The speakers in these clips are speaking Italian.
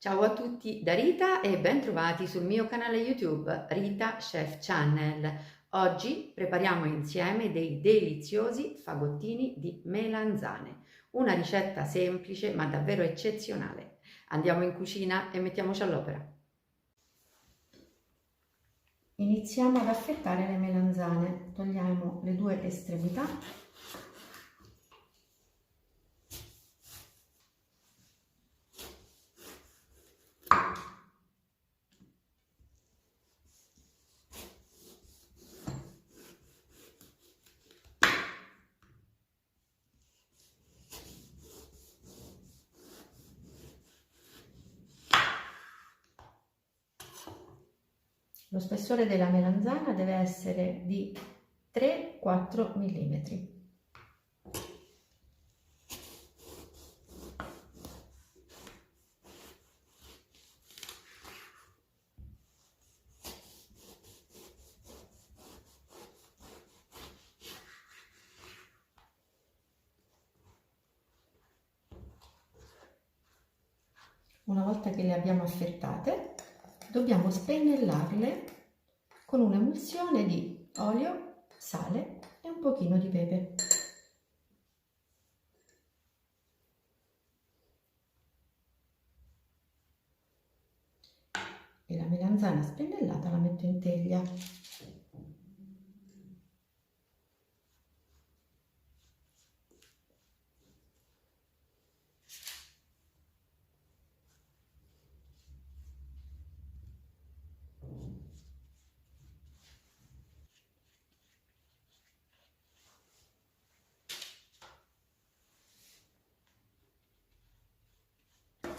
Ciao a tutti da Rita e ben trovati sul mio canale YouTube Rita Chef Channel. Oggi prepariamo insieme dei deliziosi fagottini di melanzane, una ricetta semplice ma davvero eccezionale. Andiamo in cucina e mettiamoci all'opera. Iniziamo ad affettare le melanzane, togliamo le due estremità. Lo spessore della melanzana deve essere di 3-4 mm. Una volta che le abbiamo affettate, dobbiamo spennellarle con un'emulsione di olio, sale e un pochino di pepe. E la melanzana spennellata la metto in teglia.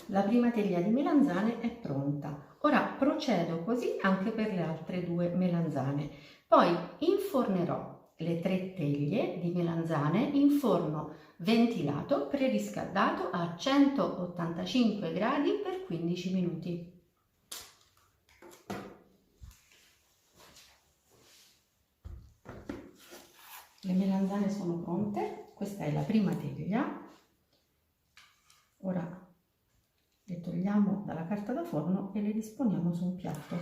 La prima teglia di melanzane è pronta. Ora procedo così anche per le altre due melanzane. Poi infornerò le 3 teglie di melanzane in forno ventilato preriscaldato a 185 gradi per 15 minuti. Le melanzane sono pronte, questa è la prima teglia. Ora le togliamo dalla carta da forno e le disponiamo su un piatto.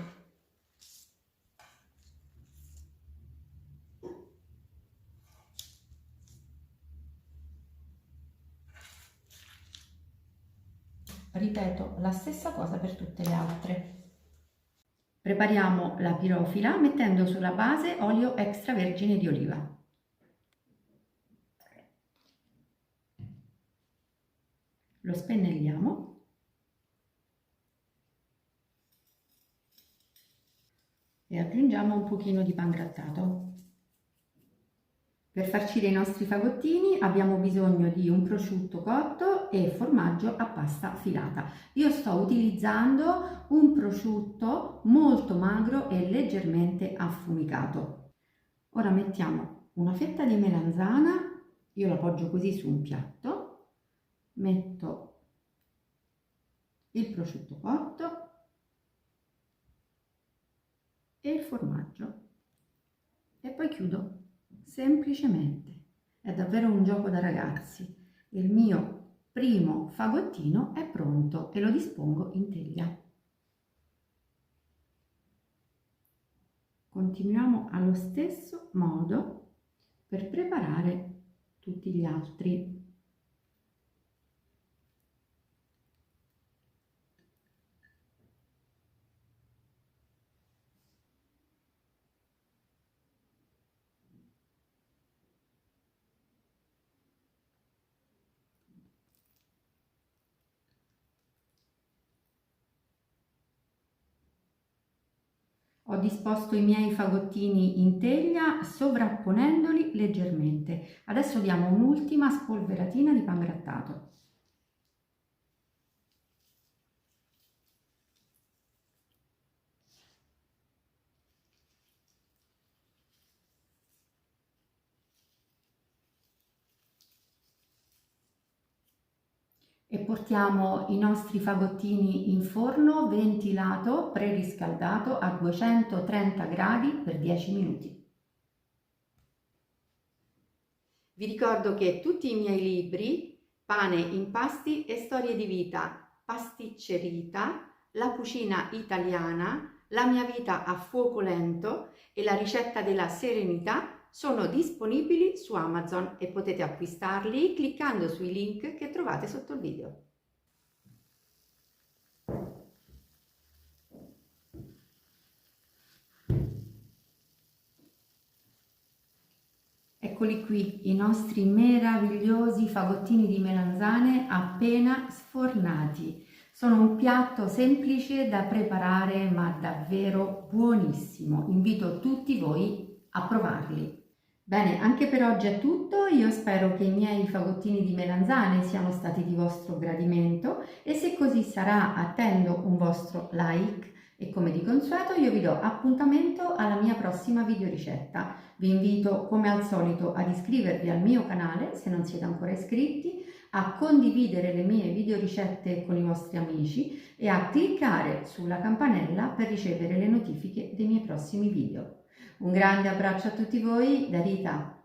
Ripeto la stessa cosa per tutte le altre. Prepariamo la pirofila mettendo sulla base olio extravergine di oliva. Lo spennelliamo. E aggiungiamo un pochino di pangrattato. Per farcire i nostri fagottini abbiamo bisogno di un prosciutto cotto e formaggio a pasta filata. Io sto utilizzando un prosciutto molto magro e leggermente affumicato. Ora mettiamo una fetta di melanzana, io la poggio così su un piatto, metto il prosciutto cotto e il formaggio e poi chiudo semplicemente. È davvero un gioco da ragazzi. Il mio primo fagottino è pronto e lo dispongo in teglia. Continuiamo allo stesso modo per preparare tutti gli altri. Ho disposto i miei fagottini in teglia sovrapponendoli leggermente. Adesso diamo un'ultima spolveratina di pangrattato. E portiamo i nostri fagottini in forno ventilato preriscaldato a 230 gradi per 10 minuti. Vi ricordo che tutti i miei libri, Pane, impasti e storie di vita, pasticcerita, la cucina italiana, la mia vita a fuoco lento e la ricetta della serenità sono disponibili su Amazon e potete acquistarli cliccando sui link che trovate sotto il video. Eccoli qui, i nostri meravigliosi fagottini di melanzane appena sfornati. Sono un piatto semplice da preparare ma davvero buonissimo. Invito tutti voi a provarli. Bene, anche per oggi è tutto. Io spero che i miei fagottini di melanzane siano stati di vostro gradimento e se così sarà attendo un vostro like. E come di consueto io vi do appuntamento alla mia prossima videoricetta. Vi invito come al solito ad iscrivervi al mio canale se non siete ancora iscritti, a condividere le mie videoricette con i vostri amici e a cliccare sulla campanella per ricevere le notifiche dei miei prossimi video. Un grande abbraccio a tutti voi da Rita!